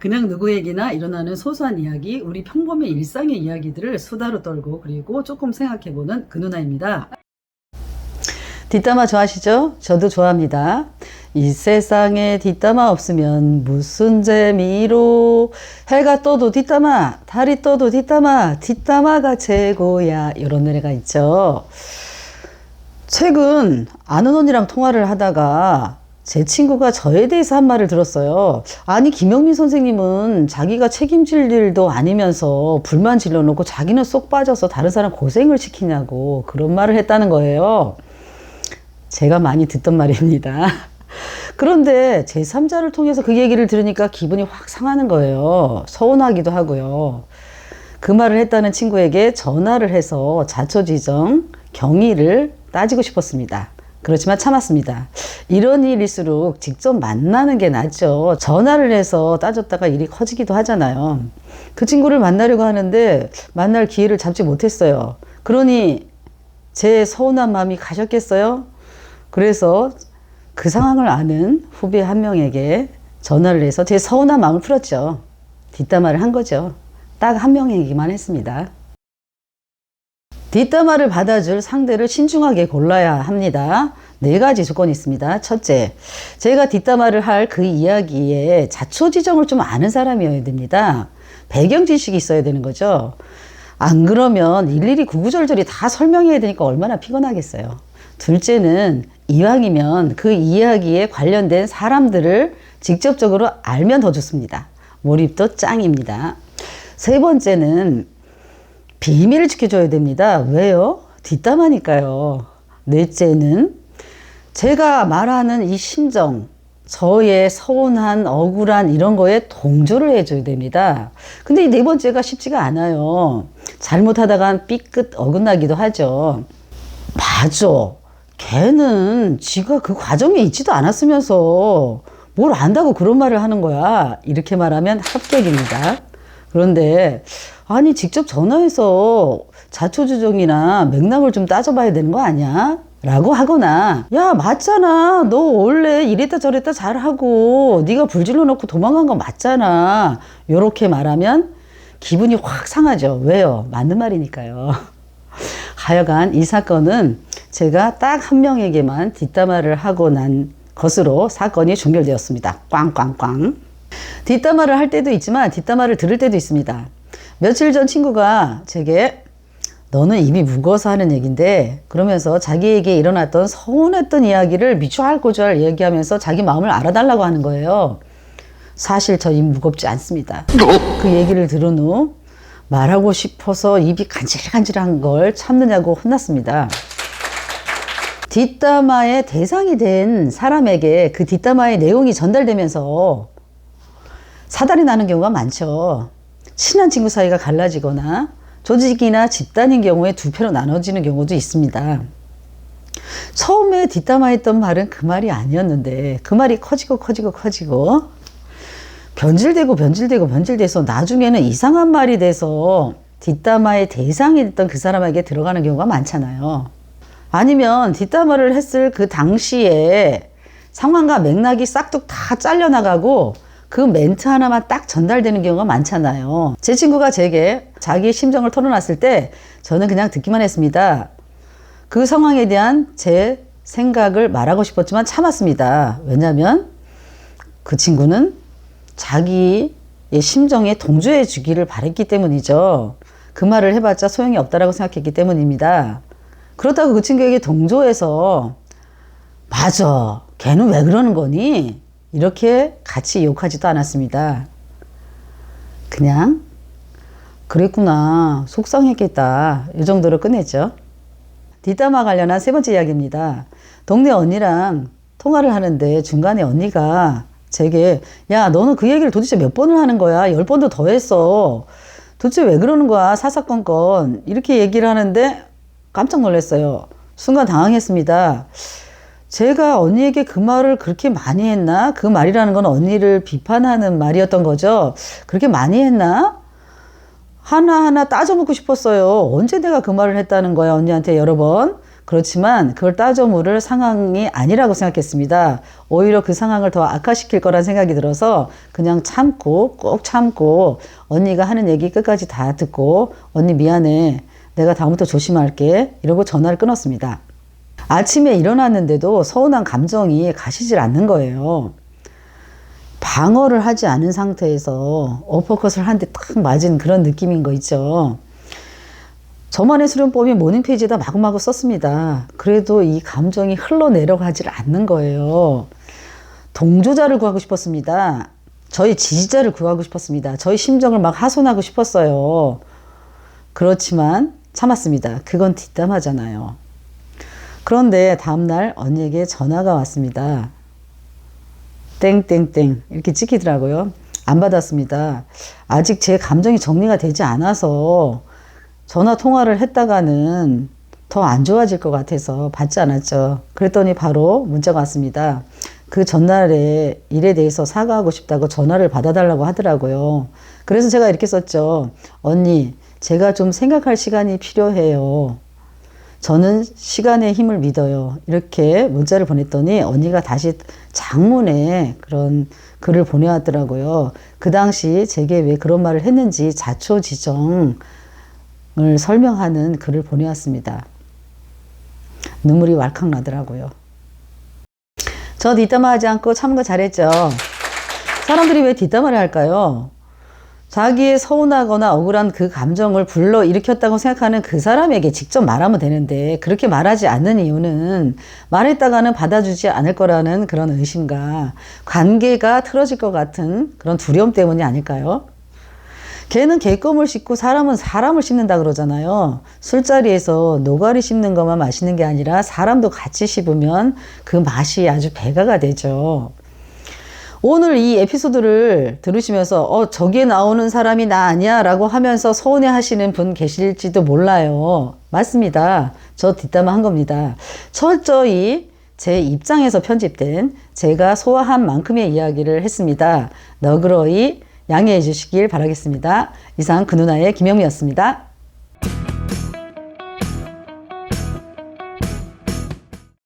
그냥 누구에게나 일어나는 소소한 이야기, 우리 평범의 일상의 이야기들을 수다로 떨고 그리고 조금 생각해보는 그 누나입니다. 뒷담화 좋아하시죠? 저도 좋아합니다. 이 세상에 뒷담화 없으면 무슨 재미로, 해가 떠도 뒷담화, 달이 떠도 뒷담화, 뒷담화가 최고야, 이런 노래가 있죠. 최근 아는 언니랑 통화를 하다가 제 친구가 저에 대해서 한 말을 들었어요. 아니, 김영민 선생님은 자기가 책임질 일도 아니면서 불만 질러놓고 자기는 쏙 빠져서 다른 사람 고생을 시키냐고 그런 말을 했다는 거예요. 제가 많이 듣던 말입니다. 그런데 제3자를 통해서 그 얘기를 들으니까 기분이 확 상하는 거예요. 서운하기도 하고요. 그 말을 했다는 친구에게 전화를 해서 자초지정, 경위를 따지고 싶었습니다. 그렇지만 참았습니다. 이런 일일수록 직접 만나는 게 낫죠. 전화를 해서 따졌다가 일이 커지기도 하잖아요. 그 친구를 만나려고 하는데 만날 기회를 잡지 못했어요. 그러니 제 서운한 마음이 가셨겠어요? 그래서 그 상황을 아는 후배 한 명에게 전화를 해서 제 서운한 마음을 풀었죠. 뒷담화를 한 거죠. 딱 한 명에게만 했습니다. 뒷담화를 받아줄 상대를 신중하게 골라야 합니다. 4가지 조건이 있습니다. 첫째, 제가 뒷담화를 할 그 이야기에 자초지정을 좀 아는 사람이어야 됩니다. 배경 지식이 있어야 되는 거죠. 안 그러면 일일이 구구절절히 다 설명해야 되니까 얼마나 피곤하겠어요. 둘째는 이왕이면 그 이야기에 관련된 사람들을 직접적으로 알면 더 좋습니다. 몰입도 짱입니다. 세 번째는 비밀을 지켜줘야 됩니다. 왜요? 뒷담화니까요. 넷째는 제가 말하는 이 심정, 저의 서운한, 억울한 이런 거에 동조를 해줘야 됩니다. 근데 이 네 번째가 쉽지가 않아요. 잘못하다간 삐끗 어긋나기도 하죠. 맞아. 걔는 지가 그 과정에 있지도 않았으면서 뭘 안다고 그런 말을 하는 거야. 이렇게 말하면 합격입니다. 그런데 아니, 직접 전화해서 자초지종이나 맥락을 좀 따져봐야 되는 거 아니야? 라고 하거나, 야, 맞잖아. 너 원래 이랬다 저랬다 잘하고 네가 불질러 놓고 도망간 거 맞잖아. 요렇게 말하면 기분이 확 상하죠. 왜요? 맞는 말이니까요. 하여간 이 사건은 제가 딱 한 명에게만 뒷담화를 하고 난 것으로 사건이 종결되었습니다. 꽝꽝꽝. 뒷담화를 할 때도 있지만 뒷담화를 들을 때도 있습니다. 며칠 전 친구가 제게 너는 입이 무거워서 하는 얘긴데, 그러면서 자기에게 일어났던 서운했던 이야기를 미추할고추할 얘기하면서 자기 마음을 알아달라고 하는 거예요. 사실 저 입 무겁지 않습니다. 그 얘기를 들은 후 말하고 싶어서 입이 간질간질한 걸 참느냐고 혼났습니다. 뒷담화의 대상이 된 사람에게 그 뒷담화의 내용이 전달되면서 사달이 나는 경우가 많죠. 친한 친구 사이가 갈라지거나 조직이나 집단인 경우에 두 패로 나눠지는 경우도 있습니다. 처음에 뒷담화했던 말은 그 말이 아니었는데 그 말이 커지고 변질돼서 나중에는 이상한 말이 돼서 뒷담화의 대상이 됐던 그 사람에게 들어가는 경우가 많잖아요. 아니면 뒷담화를 했을 그 당시에 상황과 맥락이 싹둑 다 잘려나가고 그 멘트 하나만 딱 전달되는 경우가 많잖아요. 제 친구가 제게 자기 심정을 털어놨을 때 저는 그냥 듣기만 했습니다. 그 상황에 대한 제 생각을 말하고 싶었지만 참았습니다. 왜냐하면 그 친구는 자기의 심정에 동조해 주기를 바랬기 때문이죠. 그 말을 해봤자 소용이 없다라고 생각했기 때문입니다. 그렇다고 그 친구에게 동조해서 맞아, 걔는 왜 그러는 거니? 이렇게 같이 욕하지도 않았습니다. 그냥 그랬구나, 속상했겠다, 이 정도로 끝냈죠. 뒷담화 관련한 세 번째 이야기입니다. 동네 언니랑 통화를 하는데 중간에 언니가 제게 야, 너는 그 얘기를 도대체 몇 번을 하는 거야? 10번도 더 했어. 도대체 왜 그러는 거야? 사사건건 이렇게 얘기를 하는데 깜짝 놀랐어요. 순간 당황했습니다. 제가 언니에게 그 말을 그렇게 많이 했나? 그 말이라는 건 언니를 비판하는 말이었던 거죠. 그렇게 많이 했나? 하나하나 따져묻고 싶었어요. 언제 내가 그 말을 했다는 거야, 언니한테 여러 번. 그렇지만 그걸 따져 물을 상황이 아니라고 생각했습니다. 오히려 그 상황을 더 악화시킬 거란 생각이 들어서 그냥 참고 꼭 참고 언니가 하는 얘기 끝까지 다 듣고 언니 미안해. 내가 다음부터 조심할게. 이러고 전화를 끊었습니다. 아침에 일어났는데도 서운한 감정이 가시질 않는 거예요. 방어를 하지 않은 상태에서 어퍼컷을 한 대 딱 맞은 그런 느낌인 거 있죠. 저만의 수련법이 모닝페이지에다 마구마구 썼습니다. 그래도 이 감정이 흘러내려가질 않는 거예요. 동조자를 구하고 싶었습니다. 저희 지지자를 구하고 싶었습니다. 저희 심정을 막 하소연하고 싶었어요. 그렇지만 참았습니다. 그건 뒷담화잖아요. 그런데 다음날 언니에게 전화가 왔습니다. 땡땡땡 이렇게 찍히더라고요. 안 받았습니다. 아직 제 감정이 정리가 되지 않아서 전화 통화를 했다가는 더 안 좋아질 것 같아서 받지 않았죠. 그랬더니 바로 문자가 왔습니다. 그 전날에 일에 대해서 사과하고 싶다고 전화를 받아달라고 하더라고요. 그래서 제가 이렇게 썼죠. 언니, 제가 좀 생각할 시간이 필요해요. 저는 시간의 힘을 믿어요. 이렇게 문자를 보냈더니 언니가 다시 장문에 그런 글을 보내왔더라고요. 그 당시 제게 왜 그런 말을 했는지 자초지정을 설명하는 글을 보내왔습니다. 눈물이 왈칵 나더라고요. 저 뒷담화하지 않고 참은 거 잘했죠. 사람들이 왜 뒷담화를 할까요? 자기의 서운하거나 억울한 그 감정을 불러일으켰다고 생각하는 그 사람에게 직접 말하면 되는데 그렇게 말하지 않는 이유는 말했다가는 받아주지 않을 거라는 그런 의심과 관계가 틀어질 것 같은 그런 두려움 때문이 아닐까요? 개는 개껌을 씹고 사람은 사람을 씹는다 그러잖아요. 술자리에서 노가리 씹는 것만 맛있는 게 아니라 사람도 같이 씹으면 그 맛이 아주 배가가 되죠. 오늘 이 에피소드를 들으시면서 저기에 나오는 사람이 나 아니야 라고 하면서 서운해 하시는 분 계실지도 몰라요. 맞습니다. 저 뒷담화 한 겁니다. 철저히 제 입장에서 편집된 제가 소화한 만큼의 이야기를 했습니다. 너그러이 양해해 주시길 바라겠습니다. 이상 그 누나의 김영미였습니다.